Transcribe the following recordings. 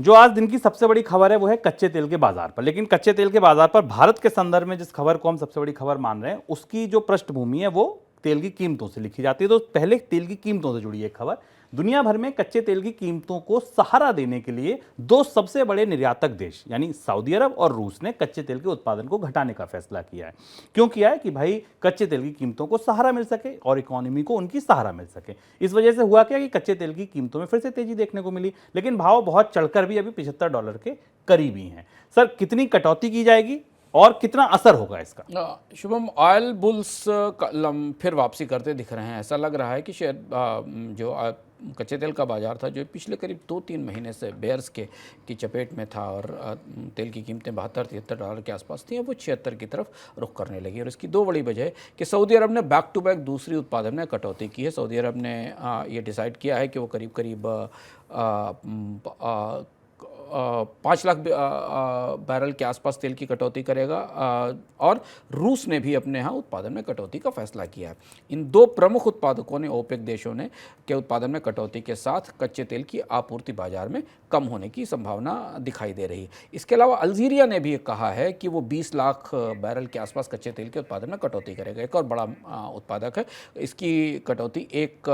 जो आज दिन की सबसे बड़ी खबर है वो है कच्चे तेल के बाजार पर। लेकिन कच्चे तेल के बाजार पर भारत के संदर्भ में जिस खबर को हम सबसे बड़ी खबर मान रहे हैं उसकी जो पृष्ठभूमि है वो तेल की कीमतों से लिखी जाती है। तो पहले तेल की कीमतों से जुड़ी एक खबर। दुनिया भर में कच्चे तेल की कीमतों को सहारा देने के लिए दो सबसे बड़े निर्यातक देश यानी सऊदी अरब और रूस ने कच्चे तेल के उत्पादन को घटाने का फैसला किया है। क्यों किया है? कि भाई कच्चे तेल की कीमतों को सहारा मिल सके और इकोनॉमी को उनकी सहारा मिल सके। इस वजह से हुआ क्या कि कच्चे तेल की कीमतों में फिर से तेजी देखने को मिली, लेकिन भाव बहुत चढ़कर भी अभी $75 के करीब ही हैं। सर, कितनी कटौती की जाएगी और कितना असर होगा इसका? शुभम, ऑयल बुल्स फिर वापसी करते दिख रहे हैं। ऐसा लग रहा है कि शायद जो कच्चे तेल का बाजार था जो पिछले करीब 2-3 महीने से बेयर्स की चपेट में था और तेल की कीमतें $72-73 के आसपास थी, वो 76 की तरफ रुख करने लगी। और इसकी दो बड़ी वजह है कि सऊदी अरब ने बैक टू बैक दूसरी उत्पादन में कटौती की है। सऊदी अरब ने ये डिसाइड किया है कि वो करीब करीब 5 लाख बैरल के आसपास तेल की कटौती करेगा और रूस ने भी अपने यहाँ उत्पादन में कटौती का फैसला किया है। इन दो प्रमुख उत्पादकों ने, ओपेक देशों ने, के उत्पादन में कटौती के साथ कच्चे तेल की आपूर्ति बाजार में कम होने की संभावना दिखाई दे रही है। इसके अलावा अल्जीरिया ने भी कहा है कि वो 20 लाख बैरल के आसपास कच्चे तेल के उत्पादन में कटौती करेगा। एक और बड़ा उत्पादक है, इसकी कटौती 1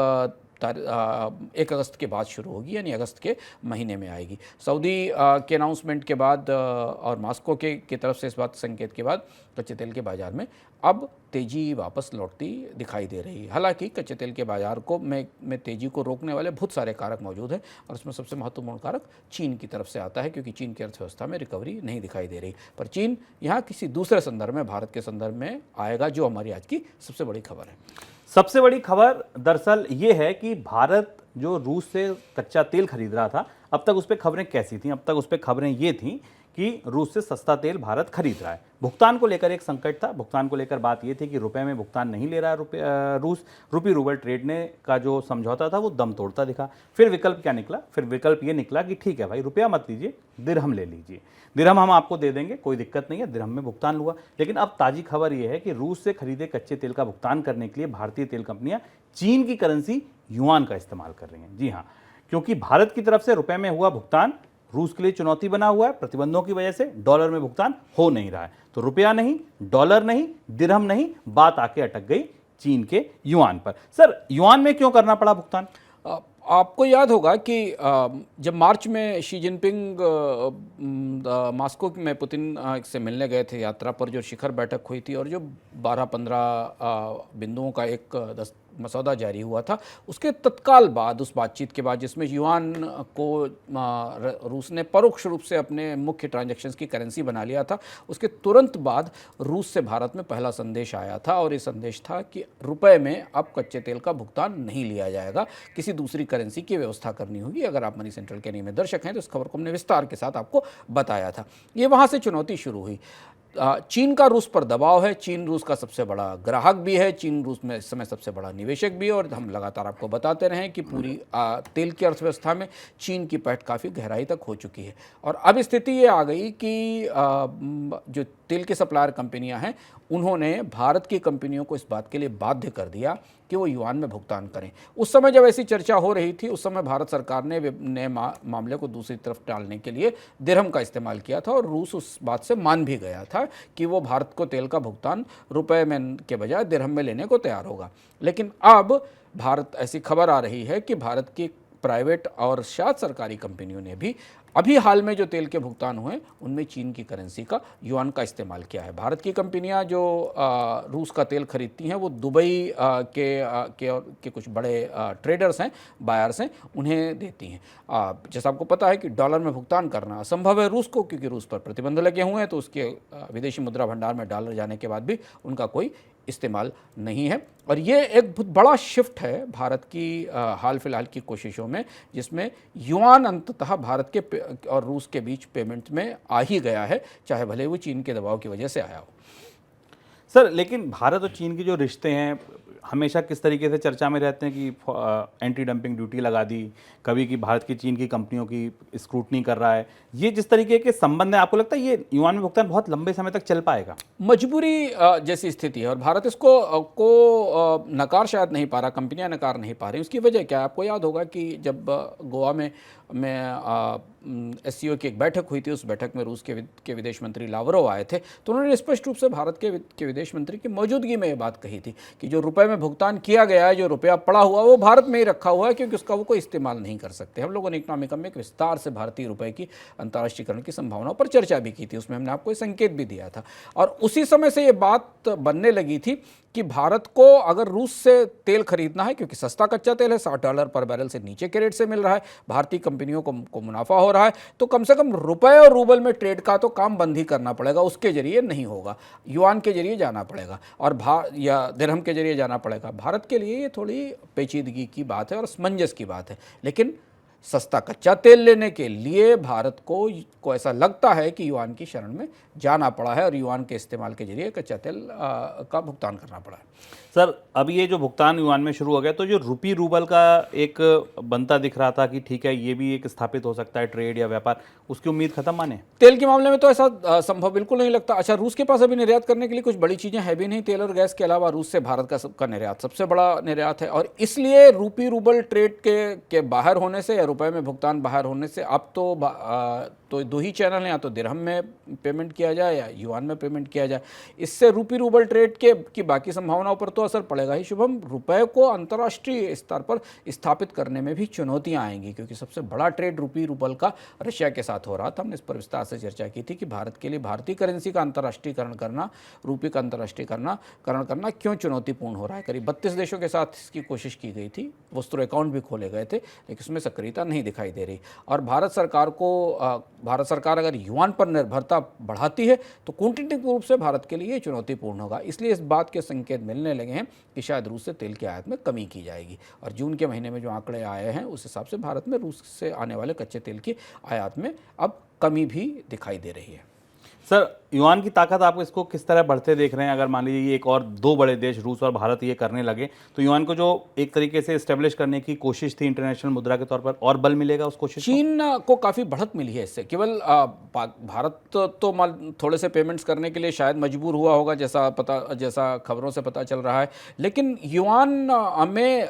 अगस्त के बाद शुरू होगी, यानी अगस्त के महीने में आएगी। सऊदी के अनाउंसमेंट के बाद और मॉस्को की तरफ से इस बात संकेत के बाद कच्चे तेल के बाजार में अब तेज़ी वापस लौटती दिखाई दे रही है। हालांकि कच्चे तेल के बाजार को में तेज़ी को रोकने वाले बहुत सारे कारक मौजूद हैं और उसमें सबसे महत्वपूर्ण कारक चीन की तरफ से आता है, क्योंकि चीन की अर्थव्यवस्था में रिकवरी नहीं दिखाई दे रही। पर चीन यहाँ किसी दूसरे संदर्भ में, भारत के संदर्भ में आएगा, जो हमारी आज की सबसे बड़ी खबर है। सबसे बड़ी खबर दरअसल ये है कि भारत जो रूस से कच्चा तेल खरीद रहा था, अब तक उस पर खबरें कैसी थीं? अब तक उस पर खबरें ये थीं कि रूस से सस्ता तेल भारत खरीद रहा है। भुगतान को लेकर एक संकट था। भुगतान को लेकर बात यह थी कि रुपए में भुगतान नहीं ले रहा है रूस। रूपी रूबल ट्रेड ने का जो समझौता था वो दम तोड़ता दिखा। फिर विकल्प क्या निकला? फिर विकल्प ये निकला कि ठीक है भाई, रुपया मत लीजिए, दिरहम ले लीजिए, दिरहम हम आपको दे देंगे, कोई दिक्कत नहीं है, दिरहम में भुगतान हुआ। लेकिन अब ताजी खबर यह है कि रूस से खरीदे कच्चे तेल का भुगतान करने के लिए भारतीय तेल कंपनियां चीन की करेंसी युआन का इस्तेमाल कर रही हैं। जी हाँ, क्योंकि भारत की तरफ से रुपए में हुआ भुगतान रूस के लिए चुनौती बना हुआ है। प्रतिबंधों की वजह से डॉलर में भुगतान हो नहीं रहा है, तो रुपया नहीं, डॉलर नहीं, दिरहम नहीं, बात आके अटक गई चीन के युआन पर। सर, युआन में क्यों करना पड़ा भुगतान? आपको याद होगा कि जब मार्च में शी जिनपिंग मॉस्को में पुतिन से मिलने गए थे यात्रा पर, जो शिखर बैठक हुई थी और जो 12-15 बिंदुओं का एक मसौदा जारी हुआ था, उसके तत्काल बाद, उस बातचीत के बाद जिसमें युआन को रूस ने परोक्ष रूप से अपने मुख्य ट्रांजैक्शंस की करेंसी बना लिया था, उसके तुरंत बाद रूस से भारत में पहला संदेश आया था और ये संदेश था कि रुपए में अब कच्चे तेल का भुगतान नहीं लिया जाएगा, किसी दूसरी करेंसी की व्यवस्था करनी होगी। अगर आप मनी सेंट्रल के नियमित दर्शक हैं तो इस खबर को हमने विस्तार के साथ आपको बताया था। ये वहाँ से चुनौती शुरू हुई। चीन का रूस पर दबाव है, चीन रूस का सबसे बड़ा ग्राहक भी है, चीन रूस में इस समय सबसे बड़ा निवेशक भी है और हम लगातार आपको बताते रहे कि पूरी तेल की अर्थव्यवस्था में चीन की पैठ काफ़ी गहराई तक हो चुकी है। और अब स्थिति ये आ गई कि जो तेल के सप्लायर कंपनियां हैं उन्होंने भारत की कंपनियों को इस बात के लिए बाध्य कर दिया कि वो युआन में भुगतान करें। उस समय जब ऐसी चर्चा हो रही थी, उस समय भारत सरकार ने मामले को दूसरी तरफ टालने के लिए दिरहम का इस्तेमाल किया था और रूस उस बात से मान भी गया था कि वो भारत को तेल का भुगतान रुपए में के बजाय दिरहम में लेने को तैयार होगा। लेकिन अब भारत, ऐसी खबर आ रही है कि भारत की प्राइवेट और शायद सरकारी कंपनियों ने भी अभी हाल में जो तेल के भुगतान हुए उनमें चीन की करेंसी का, युआन का इस्तेमाल किया है। भारत की कंपनियां जो रूस का तेल खरीदती हैं वो दुबई के कुछ बड़े ट्रेडर्स हैं, बायर्स हैं, उन्हें देती हैं। जैसा आपको पता है कि डॉलर में भुगतान करना असंभव है रूस को, क्योंकि रूस पर प्रतिबंध लगे हुए हैं, तो उसके विदेशी मुद्रा भंडार में डॉलर जाने के बाद भी उनका कोई इस्तेमाल नहीं है। और ये एक बहुत बड़ा शिफ्ट है भारत की हाल फिलहाल की कोशिशों में, जिसमें युआन अंततः भारत के और रूस के बीच पेमेंट में आ ही गया है, चाहे भले वो चीन के दबाव की वजह से आया हो। सर, लेकिन भारत और चीन के जो रिश्ते हैं हमेशा किस तरीके से चर्चा में रहते हैं कि एंटी डंपिंग ड्यूटी लगा दी, कभी कि भारत की चीन की कंपनियों की स्क्रूटनी कर रहा है। ये जिस तरीके के संबंध है, आपको लगता है ये युआन में भुगतान बहुत लंबे समय तक चल पाएगा? मजबूरी जैसी स्थिति है और भारत इसको नकार शायद नहीं पा रहा, कंपनियां नकार नहीं पा रही। उसकी वजह क्या है? आपको याद होगा कि जब गोवा में में एससीओ की एक बैठक हुई थी। उस बैठक में रूस के विदेश मंत्री लावरोव आए थे, तो उन्होंने स्पष्ट रूप से भारत के विदेश मंत्री की मौजूदगी में ये बात कही थी कि जो रुपए में भुगतान किया गया है, जो रुपया पड़ा हुआ वो भारत में ही रखा हुआ है, क्योंकि उसका वो कोई इस्तेमाल नहीं कर सकते। हम लोगों ने इकोनॉमिकम में एक विस्तार से भारतीय रुपए की अंतर्राष्ट्रीयकरण की संभावनाओं पर चर्चा भी की थी, उसमें हमने आपको संकेत भी दिया था। और उसी समय से ये बात बनने लगी थी कि भारत को अगर रूस से तेल खरीदना है, क्योंकि सस्ता कच्चा तेल है, $60 पर बैरल से नीचे के रेट से मिल रहा है, भारतीय कंपनियों को मुनाफा हो रहा है, तो कम से कम रुपए और रूबल में ट्रेड का तो काम बंद ही करना पड़ेगा, उसके जरिए नहीं होगा, युआन के जरिए जाना पड़ेगा और या दिरहम के जरिए जाना पड़ेगा। भारत के लिए ये थोड़ी पेचीदगी की बात है और असमंजस की बात है, लेकिन सस्ता कच्चा तेल लेने के लिए भारत को ऐसा लगता है कि युआन की शरण में जाना पड़ा है और युआन के इस्तेमाल के जरिए कच्चा तेल का भुगतान करना पड़ा है। सर, अब ये जो भुगतान युआन में शुरू हो गया, तो जो रूपी रूबल का एक बनता दिख रहा था कि ठीक है ये भी एक स्थापित हो सकता है ट्रेड या व्यापार, उसकी उम्मीद खत्म माने? तेल के मामले में तो ऐसा संभव बिल्कुल नहीं लगता। अच्छा, रूस के पास अभी निर्यात करने के लिए कुछ बड़ी चीज़ें है भी नहीं। तेल और गैस के अलावा रूस से भारत का निर्यात सबसे बड़ा निर्यात है, और इसलिए रूपी रूबल ट्रेड के बाहर होने से या रुपए में भुगतान बाहर होने से अब तो दो ही चैनल हैं, या तो दिरहम में पेमेंट किया जाए या युआन में पेमेंट किया जाए। इससे रूपी रूबल ट्रेड की बाकी संभावनाओं पर तो असर पड़ेगा ही शुभम। रुपए को अंतर्राष्ट्रीय स्तर पर स्थापित करने में भी चुनौतियां आएंगी, क्योंकि सबसे बड़ा ट्रेड रूपी रूबल का रशिया के साथ हो रहा था। हमने इस पर विस्तार से चर्चा की थी कि भारत के लिए भारतीय करेंसी का अंतर्राष्ट्रीयकरण करना, रूपी का अंतर्राष्ट्रीयकरण करना क्यों चुनौतीपूर्ण हो रहा है। करीब 32 देशों के साथ इसकी कोशिश की गई थी, वस्तु अकाउंट भी खोले गए थे, लेकिन इसमें सक्रियता नहीं दिखाई दे रही। और भारत सरकार अगर युआन पर निर्भरता बढ़ाती है तो कूटनीतिक रूप से भारत के लिए चुनौतीपूर्ण होगा। इसलिए इस बात के संकेत मिलने लगे हैं कि शायद रूस से तेल की आयात में कमी की जाएगी, और जून के महीने में जो आंकड़े आए हैं उस हिसाब से भारत में रूस से आने वाले कच्चे तेल की आयात में अब कमी भी दिखाई दे रही है। सर, युआन की ताकत आप इसको किस तरह बढ़ते देख रहे हैं? अगर मान लीजिए एक और दो बड़े देश रूस और भारत ये करने लगे, तो युआन को जो एक तरीके से एस्टेब्लिश करने की कोशिश थी इंटरनेशनल मुद्रा के तौर पर, और बल मिलेगा उस कोशिश को? चीन को काफ़ी बढ़त मिली है इससे। केवल भारत तो थोड़े से पेमेंट्स करने के लिए शायद मजबूर हुआ होगा, जैसा खबरों से पता चल रहा है, लेकिन युआन में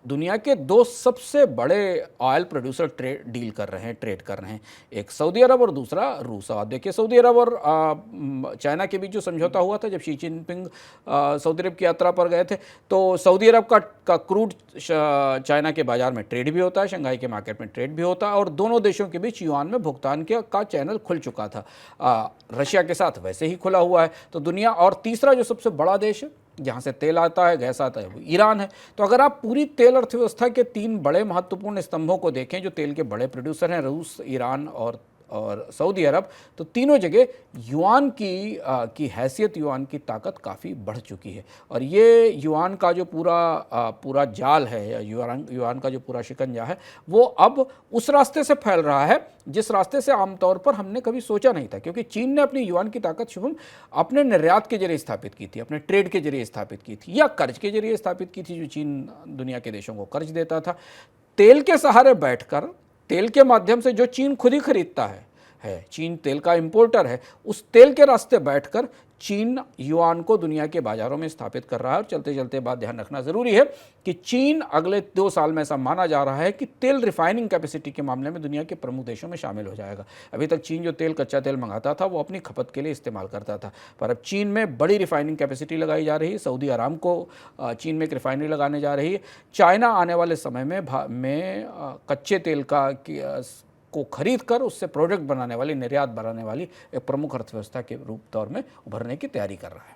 दुनिया के दो सबसे बड़े ऑयल प्रोड्यूसर ट्रेड कर रहे हैं, एक सऊदी अरब और दूसरा रूस। और देखिए, सऊदी अरब और चाइना के बीच जो समझौता हुआ था, जब शी जिनपिंग सऊदी अरब की यात्रा पर गए थे, तो सऊदी अरब का क्रूड चाइना के बाजार में ट्रेड भी होता है, शंघाई के मार्केट में ट्रेड भी होता है, और दोनों देशों के बीच युआन में भुगतान का चैनल खुल चुका था। रशिया के साथ वैसे ही खुला हुआ है। तो दुनिया, और तीसरा जो सबसे बड़ा देश है जहाँ से तेल आता है, गैस आता है, वो ईरान है। तो अगर आप पूरी तेल अर्थव्यवस्था के 3 बड़े महत्वपूर्ण स्तंभों को देखें जो तेल के बड़े प्रोड्यूसर हैं, रूस, ईरान और सऊदी अरब, तो तीनों जगह युआन की हैसियत, युआन की ताकत काफ़ी बढ़ चुकी है। और ये युआन का जो पूरा जाल है, या युआन का जो पूरा शिकंजा है, वो अब उस रास्ते से फैल रहा है जिस रास्ते से आमतौर पर हमने कभी सोचा नहीं था। क्योंकि चीन ने अपनी युआन की ताकत शुभम अपने निर्यात के जरिए स्थापित की थी, अपने ट्रेड के जरिए स्थापित की थी, या कर्ज के जरिए स्थापित की थी, जो चीन दुनिया के देशों को कर्ज देता था। तेल के सहारे बैठकर, तेल के माध्यम से, जो चीन खुद ही खरीदता है, चीन तेल का इंपोर्टर है, उस तेल के रास्ते बैठकर चीन युआन को दुनिया के बाजारों में स्थापित कर रहा है। और चलते चलते बात ध्यान रखना ज़रूरी है कि चीन अगले 2 साल में ऐसा माना जा रहा है कि तेल रिफाइनिंग कैपेसिटी के मामले में दुनिया के प्रमुख देशों में शामिल हो जाएगा। अभी तक चीन जो कच्चा तेल मंगाता था वो अपनी खपत के लिए इस्तेमाल करता था, पर अब चीन में बड़ी रिफाइनिंग कैपेसिटी लगाई जा रही है। सऊदी अरामको चीन में एक रिफाइनरी लगाने जा रही है। चाइना आने वाले समय में कच्चे तेल को खरीद कर उससे प्रोडक्ट बनाने वाली, निर्यात बनाने वाली एक प्रमुख अर्थव्यवस्था के तौर में उभरने की तैयारी कर रहा है।